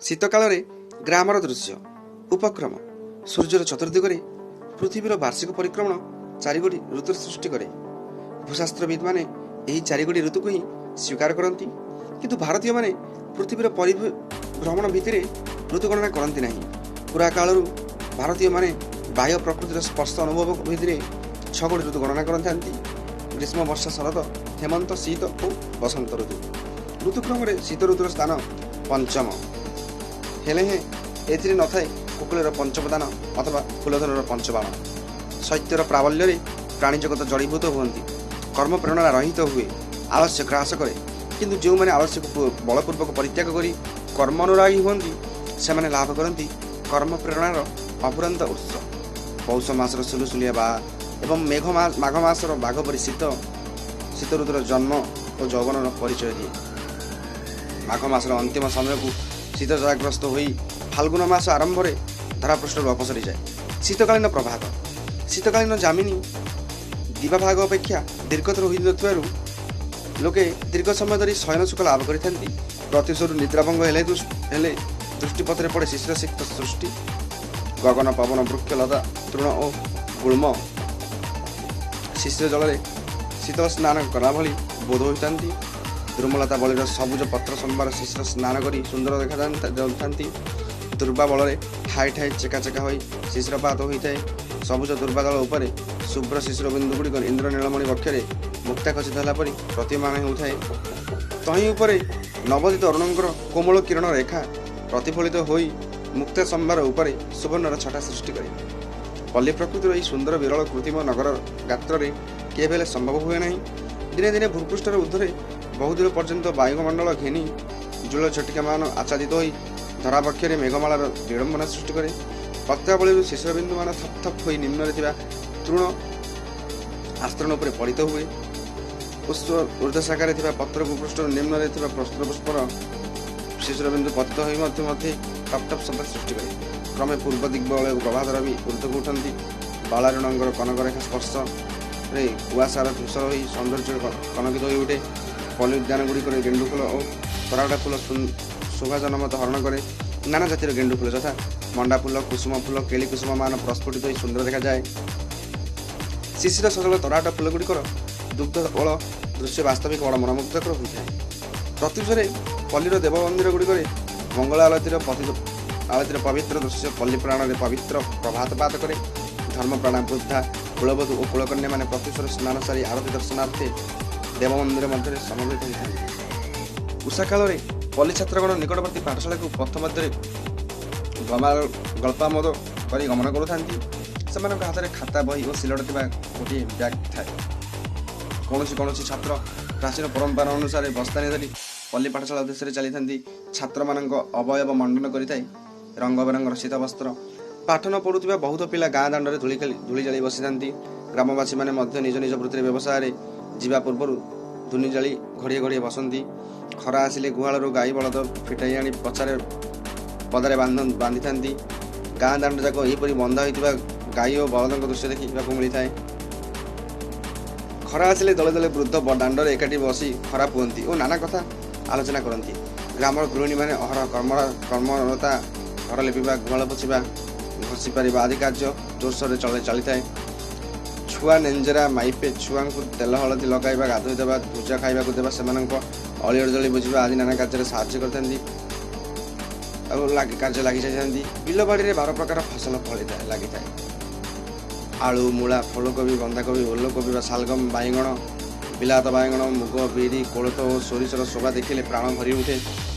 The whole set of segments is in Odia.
ଶୀତକାଳରେ ଗ୍ରାମର ଦୃଶ୍ୟ ଉପକ୍ରମ ସୂର୍ଯ୍ୟର ଚତୁର୍ଦିଗରେ ପୃଥିବୀର ବାର୍ଷିକ ପରିକ୍ରମଣ ଚାରିଗୋଟି ଋତୁ ସୃଷ୍ଟି କରେ। ଭୂଶାସ୍ତ୍ରବିଦମାନେ ଏହି ଚାରିଗୋଟି ଋତୁକୁ ହିଁ ସ୍ୱୀକାର କରନ୍ତି, କିନ୍ତୁ ଭାରତୀୟମାନେ ପୃଥିବୀର ପରିଭ୍ରମଣ ଭିତ୍ତିରେ ଋତୁ ଗଣନା କରନ୍ତି ନାହିଁ। ପୁରା କାଳରୁ ଭାରତୀୟମାନେ ବାହ୍ୟ ପ୍ରକୃତିର ସ୍ପର୍ଶ ଅନୁଭବ ଭିତ୍ତିରେ ଛଅଗୋଟି ଋତୁ ଗଣନା କରିଥାନ୍ତି: ଗ୍ରୀଷ୍ମ, ବର୍ଷା, ଶରତ, ହେମନ୍ତ, ଶୀତ ଓ ବସନ୍ତ ଋତୁ। ଋତୁକ୍ରମରେ ଶୀତ ଋତୁର ସ୍ଥାନ ପଞ୍ଚମ, ହେଲେ ଏଥିରେ ନଥାଏ କୋକିଳର ପଞ୍ଚମଦାନ ଅଥବା ଫୁଲଧରର ପଞ୍ଚବାଣ। ଶୈତ୍ୟର ପ୍ରାବଲ୍ୟରେ ପ୍ରାଣୀଜଗତ ଜଳୀଭୂତ ହୁଅନ୍ତି, କର୍ମ ପ୍ରେରଣା ରହିତ ହୁଏ, ଆଳସ୍ୟ ଗ୍ରାସ କରେ। କିନ୍ତୁ ଯେଉଁମାନେ ଆଳସ୍ୟକୁ ବଳପୂର୍ବକ ପରିତ୍ୟାଗ କରି କର୍ମ ଅନୁରାଗୀ ହୁଅନ୍ତି, ସେମାନେ ଲାଭ କରନ୍ତି କର୍ମ ପ୍ରେରଣାର ଅଫୁରନ୍ତ ଉତ୍ସ। ପୌଷ ମାସର ସୁଲୁସୁଲିଆ ବା ଏବଂ ମାଘ ମାସର ବାଘ ପରି ଶୀତ ଋତୁର ଜନ୍ମ ଓ ଯୌବନର ପରିଚୟ ଦିଏ। ମାଘ ମାସର ଅନ୍ତିମ ସମୟକୁ ଶୀତ ଜରାଗ୍ରସ୍ତ ହୋଇ ଫାଲ୍ଗୁନ ମାସ ଆରମ୍ଭରେ ଧରାପୃଷ୍ଠରୁ ଅପସରିଯାଏ। ଶୀତକାଳୀନ ପ୍ରଭାତ। ଶୀତକାଳୀନ ଯାମିନୀ ଦିବାଭାଗ ଅପେକ୍ଷା ଦୀର୍ଘତର ହୋଇନଥିବାରୁ ଲୋକେ ଦୀର୍ଘ ସମୟ ଧରି ଶୟନ ସୁଖ ଲାଭ କରିଥାନ୍ତି। ପ୍ରତ୍ୟୁଷରୁ ନିଦ୍ରାଭଙ୍ଗ ହେଲେ ଦୃଷ୍ଟିପଥରେ ପଡ଼େ ଶିଶିର ସିକ୍ତ ସୃଷ୍ଟି। ଗଗନ, ପବନ, ବୃକ୍ଷ, ଲତା, ତୃଣ ଓ ଗୁଳ୍ମ ଶିଶିର ଜଳରେ ଶୀତଳ ସ୍ନାନ କଲା ଭଳି ବୋଧ ହୋଇଥାନ୍ତି। ଦ୍ରୁମଲତା ବଳିର ସବୁଜ ପତ୍ର ସମ୍ଭାର ଶିଶିର ସ୍ନାନ କରି ସୁନ୍ଦର ଦେଖାଯାଉଥାନ୍ତି। ଦୁର୍ବା ବଳରେ ଠାଏ ଠାଏ ଚେକା ଚେକା ହୋଇ ଶିଶିରପାତ ହୋଇଥାଏ। ସବୁଜ ଦୁର୍ବାଦଳ ଉପରେ ଶୁଭ୍ର ଶିଶିର ବିନ୍ଦୁ ଗୁଡ଼ିକ ଇନ୍ଦ୍ର ନୀଳମଣି ବକ୍ଷରେ ମୁକ୍ତା ଖଚିତ ହେଲା ପରି ପ୍ରତୀୟମାନ ହେଉଥାଏ। ତହିଁ ଉପରେ ନବୋଦିତ ଅରୁଣଙ୍କର କୋମଳ କିରଣ ରେଖା ପ୍ରତିଫଳିତ ହୋଇ ମୁକ୍ତା ସମ୍ଭାର ଉପରେ ସୁବର୍ଣ୍ଣର ଛଟା ସୃଷ୍ଟି କରେ। ପଲ୍ଲୀ ପ୍ରକୃତିର ଏହି ସୁନ୍ଦର ବିରଳ କୃତ୍ରିମ ନଗର ଗାତ୍ରରେ କେବେ ହେଲେ ସମ୍ଭବ ହୁଏ ନାହିଁ। ଦିନେ ଦିନେ ଭୂପୃଷ୍ଠର ଉର୍ଦ୍ଧ୍ୱରେ ବହୁଦୂର ପର୍ଯ୍ୟନ୍ତ ବାୟୁମଣ୍ଡଳ ଘେନି ଜୁଳ ଝଟିକାମାନ ଆଚ୍ଛାଦିତ ହୋଇ ଧରାବକ୍ଷରେ ମେଘମାଳାର ବିଡ଼ମ୍ବନା ସୃଷ୍ଟି କରେ। ପତ୍ରାବଳୀରୁ ଶିଶିର ବିନ୍ଦୁମାନ ଥପ୍ ଥପ୍ ହୋଇ ନିମ୍ନରେ ଥିବା ତୃଣ ଆସ୍ତରଣ ଉପରେ ପଡ଼ିତ ହୁଏ। ପୁଷ୍ପ ଊର୍ଦ୍ଧ୍ୱଶାଖାରେ ଥିବା ପତ୍ର ଭୂପୃଷ୍ଠରୁ ନିମ୍ନରେ ଥିବା ପୁଷ୍ପର ଶିଶିର ବିନ୍ଦୁ ପତିତ ହୋଇ ମଧ୍ୟ ଟପ୍ ଟପ୍ ଶବ୍ଦ ସୃଷ୍ଟି କରେ। କ୍ରମେ ପୂର୍ବ ଦିଗ୍ବଳୟ ପ୍ରଭାତର ବି ଊର୍ଦ୍ଧ୍ୱକୁ ଉଠନ୍ତି। ବାଳାରୁଣଙ୍କର କନକରେଖା ସ୍ପର୍ଶରେ କୁଆଶାର ଧୂସର ହୋଇ ସୌନ୍ଦର୍ଯ୍ୟ କନକିତ ହୋଇ ଉଠେ। ପଲ୍ଲୀ ଉଦ୍ୟାନ ଗୁଡ଼ିକରେ ଗେଣ୍ଡୁ ଫୁଲ ଓ ତରାଟା ଫୁଲ ଶୋଭାଜନମତ ହରଣ କରେ। ନାନା ଜାତିର ଗେଣ୍ଡୁ ଫୁଲ ଯଥା ମଣ୍ଡା ଫୁଲ, କୁସୁମ ଫୁଲ, କେଳି କୁସୁମ ମାନ ପ୍ରସ୍ଫୁଟିତ ହୋଇ ସୁନ୍ଦର ଦେଖାଯାଏ। ଶିଶିର ସଜଳ ତରାଟ ଫୁଲ ଗୁଡ଼ିକର ଦୁଗ୍ଧ ବଳ ଦୃଶ୍ୟ ବାସ୍ତବିକ ବଡ଼ ମନମୁଗ୍ଧକର ହୋଇଥାଏ। ପ୍ରତ୍ୟୁଷରେ ପଲ୍ଲୀର ଦେବ ମନ୍ଦିର ଗୁଡ଼ିକରେ ମଙ୍ଗଳ ଆଳତୀର ପବିତ୍ର ଦୃଶ୍ୟ ପଲ୍ଲୀ ପ୍ରାଣରେ ପବିତ୍ର ପ୍ରଭାତପାତ କରେ। ଧର୍ମପ୍ରାଣା ବୃଦ୍ଧା, କୁଳବଧୂ ଓ କୁଳକନ୍ୟାମାନେ ପ୍ରତ୍ୟୁଷର ସ୍ନାନ ସାରି ଆରତୀ ଦର୍ଶନାର୍ଥେ ଦେବ ମନ୍ଦିର ମଧ୍ୟରେ ସମବେତ ହୋଇଥାନ୍ତି। ଉଷା କାଳରେ ପଲ୍ଲୀ ଛାତ୍ରଗଣ ନିକଟବର୍ତ୍ତୀ ପାଠଶାଳାକୁ ପଥ ମଧ୍ୟରେ ଗଳ୍ପାମୋଦ କରି ଗମନ କରୁଥାନ୍ତି। ସେମାନଙ୍କ ହାତରେ ଖାତା, ବହି ଓ ସିଲଟ ଥିବା ଗୋଟିଏ ବ୍ୟାଗ୍ ଥାଏ। କୌଣସି ଛାତ୍ର ପ୍ରାଚୀନ ପରମ୍ପରା ଅନୁସାରେ ବସ୍ତାନି ଧରି ପଲ୍ଲୀ ପାଠଶାଳା ଉଦ୍ଦେଶ୍ୟରେ ଚାଲିଥାନ୍ତି। ଛାତ୍ରମାନଙ୍କ ଅବୟବ ମଣ୍ଡନ କରିଥାଏ ରଙ୍ଗବେରଙ୍ଗର ଶୀତ ବସ୍ତ୍ର। ପାଠ ନ ପଢ଼ୁଥିବା ବହୁତ ପିଲା ଗାଁ ଦାଣ୍ଡରେ ଧୂଳି ଜାଳି ବସିଥାନ୍ତି। ଗ୍ରାମବାସୀମାନେ ମଧ୍ୟ ନିଜ ନିଜ ବୃତ୍ତିରେ ବ୍ୟବସାୟରେ ଯିବା ପୂର୍ବରୁ ଧୂନି ଜାଳି ଘଡ଼ିଏ ଘଡ଼ିଏ ବସନ୍ତି। ଖରା ଆସିଲେ ଗୁହାଳରୁ ଗାଈ ବଳଦ ଫିଟାଇ ଆଣି ପଦାରେ ବାନ୍ଧିଥାନ୍ତି। ଗାଁ ଦାଣ୍ଡ ଯାକ ଏହିପରି ବନ୍ଧା ହୋଇଥିବା ଗାଈ ଓ ବଳଦଙ୍କ ଦୃଶ୍ୟ ଦେଖିବାକୁ ମିଳିଥାଏ। ଖରା ଆସିଲେ ଦଳେ ଦଳେ ବୃଦ୍ଧ ଦାଣ୍ଡରେ ଏକାଠି ବସି ଖରା ପୁଅନ୍ତି ଓ ନାନା କଥା ଆଲୋଚନା କରନ୍ତି। ଗ୍ରାମର ଗୃହିଣୀମାନେ ଅହରହ କର୍ମରତା, ଘର ଲିପିବା, ଗୁହାଳ ପୋଛିବା, ଘଷି ପାରିବା ଆଦି କାର୍ଯ୍ୟ ଜୋରସୋରରେ ଚାଲିଥାଏ। ଛୁଆ ନେଞ୍ଜେରା ମାଇପେ ଛୁଆଙ୍କୁ ତେଲ ହଳଦୀ ଲଗାଇବା, ଗାଧୋଇ ଦେବା, ଭୁଜା ଖାଇବାକୁ ଦେବା, ସେମାନଙ୍କ ଅଳିଅର୍ଜଳି ବୁଝିବା ଆଦି ନାନା କାର୍ଯ୍ୟରେ ସାହାଯ୍ୟ କରିଥାନ୍ତି ଆଉ କାର୍ଯ୍ୟ ଲାଗିଯାଇଥାନ୍ତି। ବିଲ ବାଡ଼ିରେ 12 ପ୍ରକାର ଫସଲ ଲାଗିଥାଏ। ଆଳୁ, ମୂଳା, ଫୁଲକୋବି, ବନ୍ଧାକୋବି, ଓଲକୋବି ବା ଶାଲଗମ, ବାଇଗଣ, ବିଲାତ ବାଇଗଣ, ମୁଗ, ବିରି, କୋଳଥ ଓ ସୋରିଷର ଶୋଭା ଦେଖିଲେ ପ୍ରାଣ ଭରି ଉଠେ।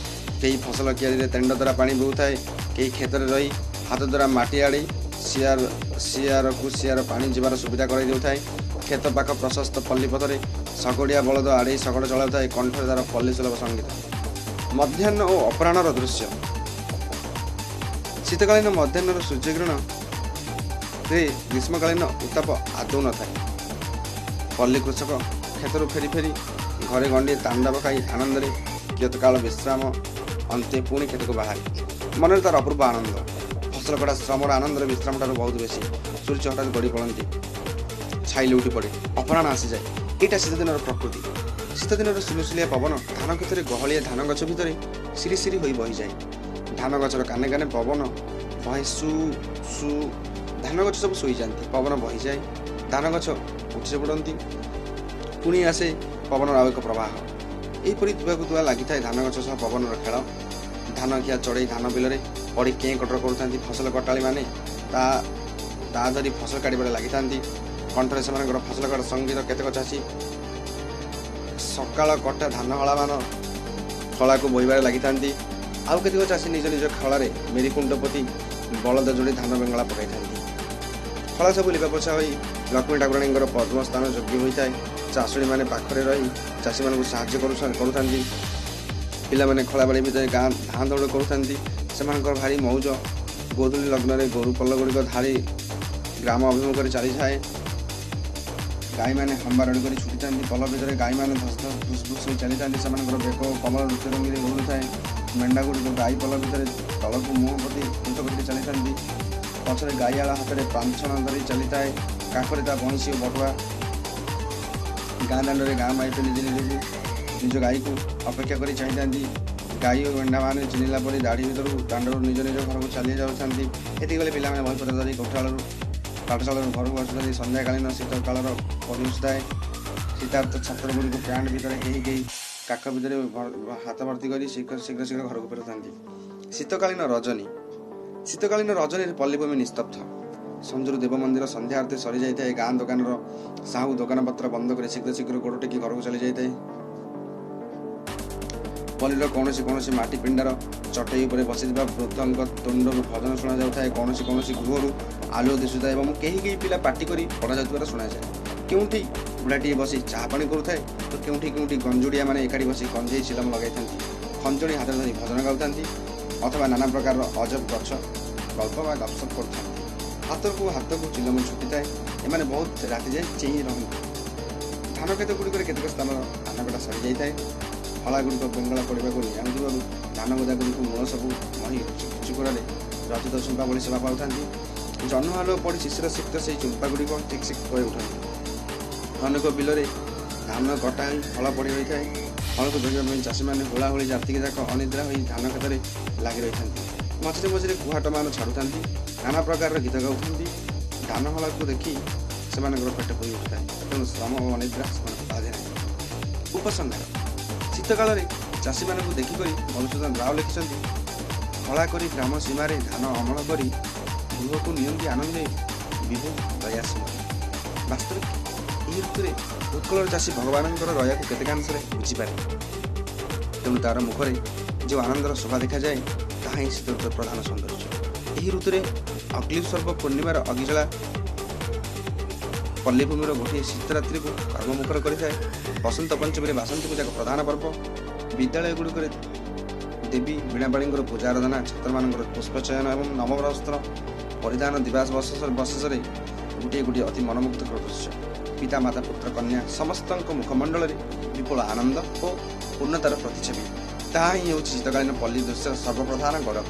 କେହି ଫସଲ କିଆରିରେ ତେଣ୍ଡ ଦ୍ୱାରା ପାଣି ବୋହୁଥାଏ, କେହି କ୍ଷେତରେ ରହି ହାତ ଦ୍ୱାରା ମାଟି ଆଡ଼ି ସିଆର ପାଣି ଯିବାର ସୁବିଧା କରାଇ ଦେଉଥାଏ। କ୍ଷେତ ପାଖ ପ୍ରଶସ୍ତ ପଲ୍ଲୀ ପଥରେ ଶଗଡ଼ିଆ ବଳଦ ଆଡ଼େଇ ଶଗଡ଼ ଚଳାଉଥାଏ। କଣ୍ଠରେ ତାର ପଲ୍ଲୀ ସୁଲଭ ସଙ୍ଗୀତ। ମଧ୍ୟାହ୍ନ ଓ ଅପରାହ୍ନର ଦୃଶ୍ୟ। ଶୀତକାଳୀନ ମଧ୍ୟାହ୍ନର ସୂର୍ଯ୍ୟକିରଣରେ ଗ୍ରୀଷ୍ମକାଳୀନ ଉତ୍ତାପ ଆଦୌ ନଥାଏ। ପଲ୍ଲୀ କୃଷକ କ୍ଷେତରୁ ଫେରି ଘରେ ଗଣ୍ଡିଏ ତାଣ୍ଡବ ଖାଇ ଆନନ୍ଦରେ କେତେକାଳ ବିଶ୍ରାମ ଅନ୍ତେ ପୁଣି କ୍ଷେତକୁ ବାହାରେ। ମନରେ ତାର ଅପୂର୍ବ ଆନନ୍ଦ। ଫସଲ କଟା ଶ୍ରମର ଆନନ୍ଦରେ ବିଶ୍ରାମଠାରୁ ବହୁତ ବେଶୀ। ସୂର୍ଯ୍ୟ ହଠାତ୍ ଗଡ଼ି ପଡ଼ନ୍ତି, ଛାଇଲେ ଉଠି ପଡ଼େ, ଅପରାହ୍ନ ଆସିଯାଏ। ଏଇଟା ଶୀତଦିନର ପ୍ରକୃତି। ଶୀତଦିନର ସୁଲୁସୁଲିଆ ପବନ ଧାନ କ୍ଷେତରେ ଗହଳିଆ ଧାନ ଗଛ ଭିତରେ ସିରି ସିରି ହୋଇ ବହିଯାଏ। ଧାନ ଗଛର କାନେ କାନେ ପବନ ବହେ ସୁ ସୁ। ଧାନ ଗଛ ସବୁ ଶୋଇଯାଆନ୍ତି, ପବନ ବହିଯାଏ, ଧାନ ଗଛ ଉଠି ପଡ଼ନ୍ତି, ପୁଣି ଆସେ ପବନର ଆଉ ଏକ ପ୍ରବାହ। ଏହିପରି ଦୁଆକୁ ଦୁଆ ଲାଗିଥାଏ ଧାନ ଗଛ ସହ ପବନର ଖେଳ। ଧାନ ଖିଆ ଚଢ଼େଇ ଧାନ ବିଲରେ ପଡ଼ି କେଁ କଟର କରୁଥାନ୍ତି। ଫସଲ କଟାଳିମାନେ ତା ଧରି ଫସଲ କାଟିବାରେ ଲାଗିଥାନ୍ତି। କଣ୍ଠରେ ସେମାନଙ୍କର ଫସଲ କାଟ ସଙ୍ଗୀତ। କେତେକ ଚାଷୀ ସକାଳ କଟା ଧାନ ହଳାମାନ ଖଳାକୁ ବୋହିବାରେ ଲାଗିଥାନ୍ତି। ଆଉ କେତେକ ଚାଷୀ ନିଜ ନିଜ ଖଳାରେ ମେରିକୁଣ୍ଡ ପୋତି ବଳଦ ଯୋଡ଼ି ଧାନ ବେଙ୍ଗଳା ପକାଇଥାନ୍ତି। ଖଳା ସବୁ ଲିପା ପୋଛା ହୋଇ ଲକ୍ଷ୍ମୀ ଠାକୁରାଣୀଙ୍କର ପଦ୍ମ ସ୍ଥାନ ଯୋଗ୍ୟ ହୋଇଥାଏ। ଚାଷୁଣୀମାନେ ପାଖରେ ରହି ଚାଷୀମାନଙ୍କୁ ସାହାଯ୍ୟ କରୁଥାନ୍ତି। ପିଲାମାନେ ଖଳା ବାଡ଼ି ଭିତରେ ଧାଁ ଦୌଡ଼ କରୁଥାନ୍ତି। ସେମାନଙ୍କର ଭାରି ମଉଜ। ଗୋଧୂଳି ଲଗ୍ନରେ ଗୋରୁ ପଲ ଗୁଡ଼ିକ ଧାଡ଼ି ଗ୍ରାମ ଅଭିମୁଖରେ ଚାଲିଥାଏ। ଗାଈମାନେ ହମ୍ବା ରଡ଼ି କରି ଛୁଟିଥାନ୍ତି। ପଲ ଭିତରେ ଗାଈମାନେ ଧସ୍ ଧସ୍ ଭୁସ୍ ଭୁସ୍ ହୋଇ ଚାଲିଥାନ୍ତି। ସେମାନଙ୍କର ବେକ ଓ କମଳ ନୃତ୍ୟ ରଙ୍ଗୀରେ ଘୁରୁଥାଏ। ମେଣ୍ଢା ଗୁଡ଼ିକ ଗାଈ ପଲ ଭିତରେ ତଳକୁ ମୁହଁ ପୋତି ଉଞ୍ଚ କରି ଚାଲିଥାନ୍ତି। ପଛରେ ଗାଈଆଳ ହାତରେ ପାଞ୍ଛଣ ଧରି ଚାଲିଥାଏ। କାଖରେ ତା ବଇଁଶୀ ଓ ବଟୁଆ। ଗାଁ ଦାଣ୍ଡରେ ଗାଁ ମାଇପେ ନିଜ ଗାଈକୁ ଅପେକ୍ଷା କରି ଚାହିଁଥାନ୍ତି। ଗାଈ ଓ ମେଣ୍ଢାମାନେ ଚିହ୍ନିଲା ପରି ଦାଢ଼ି ଭିତରୁ ଦାଣ୍ଡରୁ ନିଜ ନିଜ ଘରକୁ ଚାଲି ଯାଉଥାନ୍ତି। ଏତିକିବେଳେ ପିଲାମାନେ ବହିପତ୍ର ଧରି ପାଠଶାଳାରୁ ଘରକୁ ଆସୁଥାନ୍ତି। ସନ୍ଧ୍ୟାକାଳୀନ ଶୀତକାଳର ପରିବେଶ ଥାଏ। ଶୀତାର୍ଥ ଛାତ୍ରଗୁଡ଼ିକୁ ପ୍ୟାଣ୍ଟ ଭିତରେ କେହି କାଖ ଭିତରେ ହାତ ଭର୍ତ୍ତି କରି ଶୀଘ୍ର ଘରକୁ ଫେରୁଥାନ୍ତି। ଶୀତକାଳୀନ ରଜନୀରେ ପଲ୍ଲୀଭୂମି ନିସ୍ତବ୍ଧ। ସଞ୍ଜରୁ ଦେବ ମନ୍ଦିର ସନ୍ଧ୍ୟା ଆରତି ସରିଯାଇଥାଏ। ଗାଁ ଦୋକାନର ସାହୁ ଦୋକାନପତ୍ର ବନ୍ଦ କରି ଶୀଘ୍ର ଗୋଡ଼ ଟେକି ଘରକୁ ଚାଲିଯାଇଥାଏ। ପଲ୍ଲୀର କୌଣସି ମାଟି ପିଣ୍ଡାର ଚଟେଇ ଉପରେ ବସିଥିବା ବୃଦ୍ଧଙ୍କ ତୁଣ୍ଡରୁ ଭଜନ ଶୁଣାଯାଉଥାଏ। କୌଣସି ଗୃହରୁ ଆଲୁଅ ଦିଶୁଥାଏ ଏବଂ କେହି ପିଲା ପାଟି କରି ପଢ଼ାଯାଉଥିବାର ଶୁଣାଯାଏ। କେଉଁଠି ବୁଢ଼ାଟିଏ ବସି ଚାହା ପାଣି କରୁଥାଏ ତ କେଉଁଠି ଗଞ୍ଜୁଡ଼ିଆମାନେ ଏକାଠି ବସି କଞ୍ଜେଇ ଚିଲମ ଲଗାଇଥାନ୍ତି। ଖଞ୍ଜଣି ହାତରେ ଧରି ଭଜନ ଗାଉଥାନ୍ତି ଅଥବା ନାନା ପ୍ରକାରର ଅଜବ ଗଛ ଗଳ୍ପ ବା ଗପସପ କରୁଥାନ୍ତି। ହାତକୁ ଚିଲମ ଛୁଟିଥାଏ। ଏମାନେ ବହୁତ ରାତି ଯାଏ ଚେଇଁ ରହନ୍ତି। ଧାନ କ୍ଷେତ ଗୁଡ଼ିକରେ କେତେକ ସ୍ଥାନର ଧାନ କଟା ସରିଯାଇଥାଏ। ହଳା ଗୁଡ଼ିକ ବେଙ୍ଗଳା ପଡ଼ିବାକୁ ନିଆଁଥିବାରୁ ଧାନ ଗଦା ଗୁଡ଼ିକୁ ମୂଳ ସବୁ ମହି ଚୁକୁରାରେ ରଚିତ ଚୁମ୍ପା ଭଳି ସେବା ପାଉଥାନ୍ତି। ଜହ୍ନ ଆଲୁଅ ପଡ଼ି ଶିଶିର ସିକ୍ତ ସେହି ଚୁମ୍ପା ଗୁଡ଼ିକ ଠିକ୍ କରି ଉଠନ୍ତି। ଅନେକ ବିଲରେ ଧାନ କଟା ହୋଇ ହଳ ପଡ଼ି ରହିଥାଏ। ହଳକୁ ଜଗିବା ପାଇଁ ଚାଷୀମାନେ ହୋଳାହୋଳି ରାତିକି ଯାକ ଅନିଦ୍ରା ହୋଇ ଧାନ କ୍ଷେତରେ ଲାଗି ରହିଥାନ୍ତି। ମଝିରେ କୁହାଟମାନ ଛାଡ଼ୁଥାନ୍ତି। ନାନା ପ୍ରକାରର ଗୀତ ଗାଉଥାନ୍ତି। ଧାନ ହଳକୁ ଦେଖି ସେମାନଙ୍କର ପେଟ ପୁରି ଉଠିଥାଏ। ତେଣୁ ଶ୍ରମ ଓ ଅନିଦ୍ରା ସେମାନଙ୍କୁ ବାଧେ ନାହିଁ। ଉପସଂହାର: ଶୀତକାଳରେ ଚାଷୀମାନଙ୍କୁ ଦେଖିକରି ମଧୁସୂଦନ ରାଓ ଲେଖିଛନ୍ତି, ହଳା କରି ଗ୍ରାମ ସୀମାରେ ଧାନ ଅମଳ କରି ଗୃହକୁ ନିଅନ୍ତି ଆନନ୍ଦେ ବିଭୁ ଦୟାସୀମ। ବାସ୍ତବିକ ଏହି ଋତୁରେ ଉତ୍କଳର ଚାଷୀ ଭଗବାନଙ୍କର ଦୟାକୁ କେତେକାଂଶରେ ବୁଝିପାରେ। ତେଣୁ ତାର ମୁଖରେ ଯେଉଁ ଆନନ୍ଦର ଶୋଭା ଦେଖାଯାଏ ତାହା ହିଁ ଶୀତ ଋତୁର ପ୍ରଧାନ ସୌନ୍ଦର୍ଯ୍ୟ। ଏହି ଋତୁରେ ଅଗ୍ନିସର୍ବ ପୂର୍ଣ୍ଣିମାର ଅଗିଜଳା ପଲ୍ଲୀଭୂମିର ଗୋଟିଏ ଶୀତରାତ୍ରିକୁ କର୍ମମୁଖର କରିଥାଏ। ବସନ୍ତ ପଞ୍ଚମୀରେ ବାସନ୍ତୀ ପୂଜା ପ୍ରଧାନ ପର୍ବ। ବିଦ୍ୟାଳୟ ଗୁଡ଼ିକରେ ଦେବୀ ବୀଣାପାଣିଙ୍କର ପୂଜା ଆରାଧନା, ଛାତ୍ରମାନଙ୍କର ପୁଷ୍ପଚୟନ ଏବଂ ନବବସ୍ତ୍ର ପରିଧାନ ଦିବସ ବିଶେଷରେ ଗୋଟିଏ ଅତି ମନମୁଗ୍ଧକର ଦୃଶ୍ୟ। ପିତା ମାତା ପୁତ୍ର କନ୍ୟା ସମସ୍ତଙ୍କ ମୁଖମଣ୍ଡଳରେ ବିପୁଳ ଆନନ୍ଦ ଓ ପୂର୍ଣ୍ଣତାର ପ୍ରତିଛବି। ତାହା ହିଁ ହେଉଛି ଶୀତକାଳୀନ ପଲ୍ଲୀ ଦୃଶ୍ୟର ସର୍ବପ୍ରଧାନ ଗୌରବ।